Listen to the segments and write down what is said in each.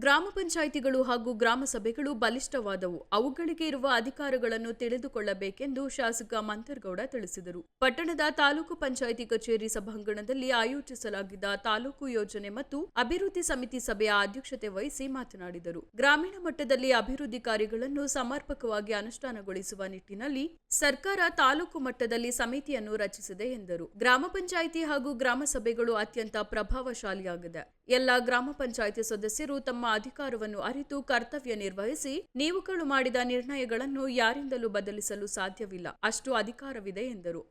ಗ್ರಾಮ ಪಂಚಾಯಿತಿಗಳು ಹಾಗೂ ಗ್ರಾಮ ಸಭೆಗಳು ಬಲಿಷ್ಠವಾದವು. ಅವುಗಳಿಗೆ ಇರುವ ಅಧಿಕಾರಗಳನ್ನು ತಿಳಿದುಕೊಳ್ಳಬೇಕೆಂದು ಶಾಸಕ ಮಂಥರ್ಗೌಡ ತಿಳಿಸಿದರು. ಪಟ್ಟಣದ ತಾಲೂಕು ಪಂಚಾಯಿತಿ ಕಚೇರಿ ಸಭಾಂಗಣದಲ್ಲಿ ಆಯೋಜಿಸಲಾಗಿದ್ದ ತಾಲೂಕು ಯೋಜನೆ ಮತ್ತು ಅಭಿವೃದ್ಧಿ ಸಮಿತಿ ಸಭೆಯ ಅಧ್ಯಕ್ಷತೆ ವಹಿಸಿ ಮಾತನಾಡಿದರು. ಗ್ರಾಮೀಣ ಮಟ್ಟದಲ್ಲಿ ಅಭಿವೃದ್ಧಿ ಕಾರ್ಯಗಳನ್ನು ಸಮರ್ಪಕವಾಗಿ ಅನುಷ್ಠಾನಗೊಳಿಸುವ ನಿಟ್ಟಿನಲ್ಲಿ ಸರ್ಕಾರ ತಾಲೂಕು ಮಟ್ಟದಲ್ಲಿ ಸಮಿತಿಯನ್ನು ರಚಿಸಿದೆ ಎಂದರು. ಗ್ರಾಮ ಪಂಚಾಯಿತಿ ಹಾಗೂ ಗ್ರಾಮ ಸಭೆಗಳು ಅತ್ಯಂತ ಪ್ರಭಾವಶಾಲಿಯಾಗಿದೆ. ಎಲ್ಲ ಗ್ರಾಮ ಪಂಚಾಯಿತಿ ಸದಸ್ಯರು ತಮ್ಮ ಅಧಿಕಾರವನ್ನು ಅರಿತು ಕರ್ತವ್ಯ ನಿರ್ವಹಿಸಿ ನೀವುಗಳು ಮಾಡಿದ ನಿರ್ಣಯಗಳನ್ನು ಯಾರಿಂದಲೂ ಬದಲಿಸಲು ಸಾಧ್ಯವಿಲ್ಲ, ಅಷ್ಟು ಅಧಿಕಾರವಿದೆ ಎಂದರು.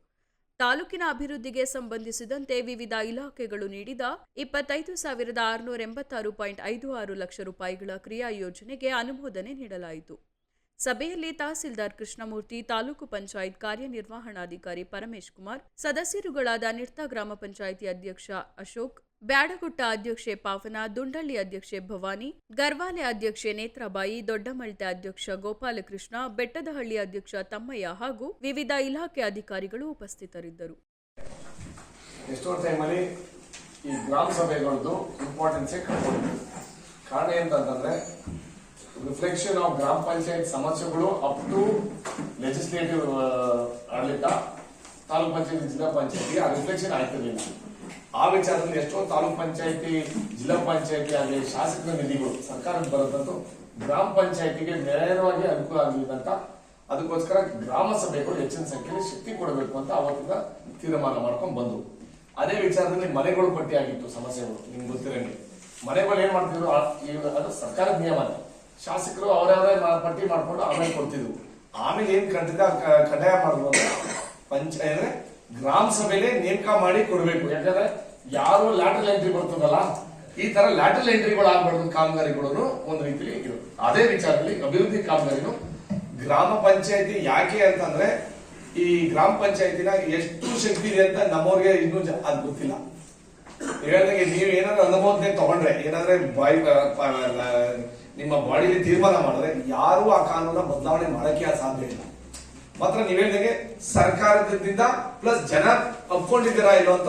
ತಾಲೂಕಿನ ಅಭಿವೃದ್ಧಿಗೆ ಸಂಬಂಧಿಸಿದಂತೆ ವಿವಿಧ ಇಲಾಖೆಗಳು ನೀಡಿದ 25,686.56 ಲಕ್ಷ ರೂಪಾಯಿಗಳ ಕ್ರಿಯಾ ಯೋಜನೆಗೆ ಅನುಮೋದನೆ ನೀಡಲಾಯಿತು. ಸಭೆಯಲ್ಲಿ ತಹಸೀಲ್ದಾರ್ ಕೃಷ್ಣಮೂರ್ತಿ, ತಾಲೂಕು ಪಂಚಾಯತ್ ಕಾರ್ಯನಿರ್ವಹಣಾಧಿಕಾರಿ ಪರಮೇಶ್ ಕುಮಾರ್, ಸದಸ್ಯರುಗಳಾದ ನಿಡ್ತಾ ಗ್ರಾಮ ಪಂಚಾಯಿತಿ ಅಧ್ಯಕ್ಷ ಅಶೋಕ್, ಬ್ಯಾಡಗುಟ್ಟ ಅಧ್ಯಕ್ಷೆ ಪಾವನ, ದುಂಡಳ್ಳಿ ಅಧ್ಯಕ್ಷೆ ಭವಾನಿ, ಗರ್ವಾಲೆ ಅಧ್ಯಕ್ಷೆ ನೇತ್ರಾಬಾಯಿ, ದೊಡ್ಡಮಳ್ತೆ ಅಧ್ಯಕ್ಷ ಗೋಪಾಲಕೃಷ್ಣ, ಬೆಟ್ಟದಹಳ್ಳಿ ಅಧ್ಯಕ್ಷ ತಮ್ಮಯ್ಯ ಹಾಗೂ ವಿವಿಧ ಇಲಾಖೆ ಅಧಿಕಾರಿಗಳು ಉಪಸ್ಥಿತರಿದ್ದರು. ಎಷ್ಟೋ ಟೈಮಲ್ಲಿ ಈ ಗ್ರಾಮ ಸಭೆಗಳದ್ದು ಇಂಪಾರ್ಟೆನ್ಸ್ ಕಾರಣ ಅಂತಂದ್ರೆ ರಿಫ್ಲೆಕ್ಷನ್ ಆಫ್ ಗ್ರಾಮ ಪಂಚಾಯತ್ ಸಮಸ್ಯೆಗಳು ಅಪ್ ಟು ಲೆಜಿಸ್ಲೇಟಿವ್ ಆಡಳಿತ, ತಾಲೂಕ್ ಪಂಚಾಯತಿ, ಜಿಲ್ಲಾ ಪಂಚಾಯತಿ ಆ ರಿಫ್ಲೆಕ್ಷನ್ ಆಯ್ತಿರಲಿಲ್ಲ. ಆ ವಿಚಾರದಲ್ಲಿ ಎಷ್ಟೋ ತಾಲೂಕ್ ಪಂಚಾಯತಿ, ಜಿಲ್ಲಾ ಪಂಚಾಯತಿ ಆಗಲಿ ಶಾಸಕರ ನಿಧಿಗಳು ಸರ್ಕಾರಕ್ಕೆ ಬರುತ್ತಂತೂ ಗ್ರಾಮ ಪಂಚಾಯತಿಗೆ ನೇರವಾಗಿ ಅನುಕೂಲ ಆಗಲಿದಂತ ಅದಕ್ಕೋಸ್ಕರ ಗ್ರಾಮ ಸಭೆಗಳು ಹೆಚ್ಚಿನ ಸಂಖ್ಯೆಯಲ್ಲಿ ಶಕ್ತಿ ಕೊಡಬೇಕು ಅಂತ ಅವತ್ತಿನ ತೀರ್ಮಾನ ಮಾಡ್ಕೊಂಡು ಬಂದ್ರು. ಅದೇ ವಿಚಾರದಲ್ಲಿ ಮನೆಗಳು ಪಟ್ಟಿ ಆಗಿತ್ತು ಸಮಸ್ಯೆಗಳು. ನಿಮ್ಗೆ ಗೊತ್ತಿರಂಗೆ ಮನೆಗಳು ಏನ್ ಮಾಡ್ತಿದ್ರು, ಅದು ಸರ್ಕಾರದ ನಿಯಮ, ಶಾಸಕರು ಅವರವರೇ ಪಟ್ಟಿ ಮಾಡ್ಕೊಂಡು ಆಮೇಲೆ ಕೊಡ್ತಿದ್ರು. ಆಮೇಲೆ ಏನ್ ಕಡ್ಡಾಯ ಮಾಡಿದ್ರು ಅಂದ್ರೆ ಗ್ರಾಮ ಸಭೆಲೆ ನೇಮಕ ಮಾಡಿ ಕೊಡಬೇಕು. ಯಾಕಂದ್ರೆ ಯಾರು ಲ್ಯಾಟರಲ್ ಎಂಟ್ರಿ ಬರ್ತದಲ್ಲ, ಈ ತರ ಲ್ಯಾಟರಲ್ ಎಂಟ್ರಿಗಳು ಆಗ್ಬಾರ್ದು ಕಾಮಗಾರಿಗಳನ್ನು ಒಂದು ರೀತಿಯಲ್ಲಿ ಇರುತ್ತೆ. ಅದೇ ವಿಚಾರದಲ್ಲಿ ಅಭಿವೃದ್ಧಿ ಕಾಮಗಾರಿನು ಗ್ರಾಮ ಪಂಚಾಯತಿ ಯಾಕೆ ಅಂತಂದ್ರೆ ಈ ಗ್ರಾಮ ಪಂಚಾಯತಿನ ಎಷ್ಟು ಶಕ್ತಿ ಇದೆ ಅಂತ ನಮ್ಮವ್ರಿಗೆ ಇನ್ನೂ ಅದು ಗೊತ್ತಿಲ್ಲ. ಹೇಳಿದಂಗೆ ನೀವು ಏನಾದ್ರು ಅನುಮೋದನೆ ತಗೊಂಡ್ರೆ, ಏನಾದ್ರೆ ನಿಮ್ಮ ಬಾಡಿಲಿ ತೀರ್ಮಾನ ಮಾಡಿದ್ರೆ ಯಾರು ಆ ಕಾನೂನ ಬದಲಾವಣೆ ಮಾಡಕ್ಕೆ ಸಾಧ್ಯ ಇಲ್ಲ. ಮಾತ್ರ ನೀವ್ ಹೇಳಿದಂಗೆ ಸರ್ಕಾರದಿಂದ ಪ್ಲಸ್ ಜನ ಒಪ್ಕೊಂಡಿದ್ದೀರಾ ಇಲ್ಲ ಅಂತ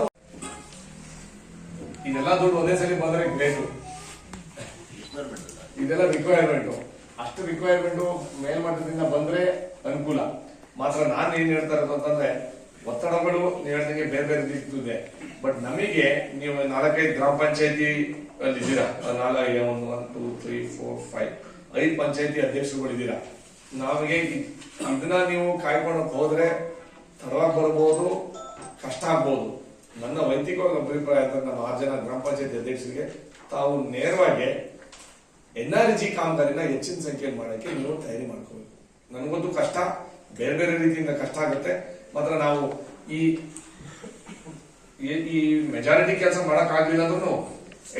ಇದೆಲ್ಲ ದುಡ್ಡು ಒಂದೇ ಸಲ ಬಂದ್ರೆ ಗ್ರೇಟು. ಇದೆಲ್ಲ ರಿಕ್ವೈರ್ಮೆಂಟ್, ಅಷ್ಟು ರಿಕ್ವೈರ್ಮೆಂಟ್ ಮೇಲ್ಮಟ್ಟದಿಂದ ಬಂದ್ರೆ ಅನುಕೂಲ. ಮಾತ್ರ ನಾನು ಏನ್ ಹೇಳ್ತಾ ಇರೋದು ಅಂತಂದ್ರೆ ಒತ್ತಡಗಳು ನೀವು ಹೇಳ್ದಂಗೆ ಬೇರೆ ಬೇರೆ ರೀತಿದೆ. ಬಟ್ ನಮಗೆ ನೀವು 4-5 ಗ್ರಾಮ ಪಂಚಾಯತಿ ಅಲ್ಲಿ ಇದ್ದೀರಾ, 1, 2, 3, 4, 5 5 ಪಂಚಾಯತಿ ಅಧ್ಯಕ್ಷರುಗಳಿದ್ದೀರಾ. ನಮಗೆ ಇದನ್ನ ನೀವು ಕಾಯ್ಕೊಂಡು ಹೋದ್ರೆ ತಡವಾಗಿ ಬರ್ಬೋದು, ಕಷ್ಟ ಆಗ್ಬೋದು. ನನ್ನ ವೈಯಕ್ತಿಕವಾಗಿ ಅಭಿಪ್ರಾಯ ಅಂತ ನಮ್ಮ 6 ಜನ ಗ್ರಾಮ ಪಂಚಾಯತಿ ಅಧ್ಯಕ್ಷರಿಗೆ ತಾವು ನೇರವಾಗಿ NRG ಕಾಮಗಾರಿನ ಹೆಚ್ಚಿನ ಸಂಖ್ಯೆಯಲ್ಲಿ ಮಾಡಕ್ಕೆ ನೀವು ತಯಾರಿ ಮಾಡ್ಕೋಬೇಕು. ನನಗೊಂದು ಕಷ್ಟ, ಬೇರೆ ಬೇರೆ ರೀತಿಯಿಂದ ಕಷ್ಟ ಆಗುತ್ತೆ. ಮಾತ್ರ ನಾವು ಈ ಮೆಜಾರಿಟಿ ಕೆಲಸ ಮಾಡಕ್ ಆಗ್ಲಿಲ್ಲ ಅಂದ್ರೂ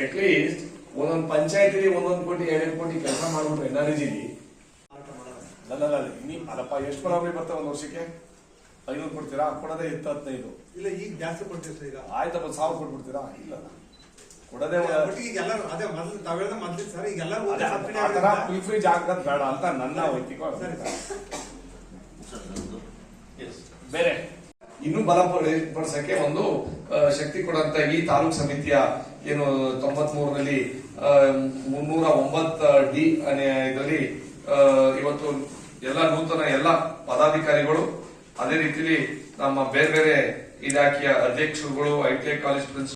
ಅಟ್ ಲೀಸ್ಟ್ ಒಂದೊಂದು ಪಂಚಾಯತಿ 1 ಕೋಟಿ 2 ಕೋಟಿ ಕೆಲಸ ಮಾಡ್ಬಿಟ್ಟು NRGಲಿ ಅಲ್ಲಪ್ಪ ಎಷ್ಟು ಬರಾಬರಿ ಬರ್ತಾವ ಒಂದು ವರ್ಷಕ್ಕೆ 500 ಕೊಡ್ತೀರಾ? ಕೊಡೋದೇ 15 ಇಲ್ಲ, ಈಗ ಜಾಸ್ತಿ ಕೊಡ್ತೀರಾ? ಈಗ ಆಯ್ತಪ್ಪ 1000 ಕೊಟ್ಬಿಡ್ತೀರಾ? ಇಲ್ಲ, ಕೊಡೋದೇ ಅದೇ ಮೊದಲು ತಾವೆಲ್ಲ ಮೊದಲು ಸರ್ ಈಗೆಲ್ಲ ಫುಲ್ ಫ್ರೀ ಜಾಗದ ಬೇಡ ಅಂತ ನನ್ನ ವೈಯಕ್ತಿಕ ಬೇರೆ ಇನ್ನೂ ಬಲಪಡಿಸಕ್ಕೆ ಒಂದು ಶಕ್ತಿ ಕೊಡುವಂತ ಈ ತಾಲೂಕ್ ಸಮಿತಿಯ ಏನು 93ರಲ್ಲಿ 309D ಇದರಲ್ಲಿ ಇವತ್ತು ಎಲ್ಲ ನೂತನ ಎಲ್ಲ ಪದಾಧಿಕಾರಿಗಳು, ಅದೇ ರೀತಿಯಲ್ಲಿ ನಮ್ಮ ಬೇರೆ ಬೇರೆ ಇಲಾಖೆಯ ಅಧ್ಯಕ್ಷರುಗಳು, ITI ಕಾಲೇಜ್ ಪ್ರಿನ್ಸಿಪಲ್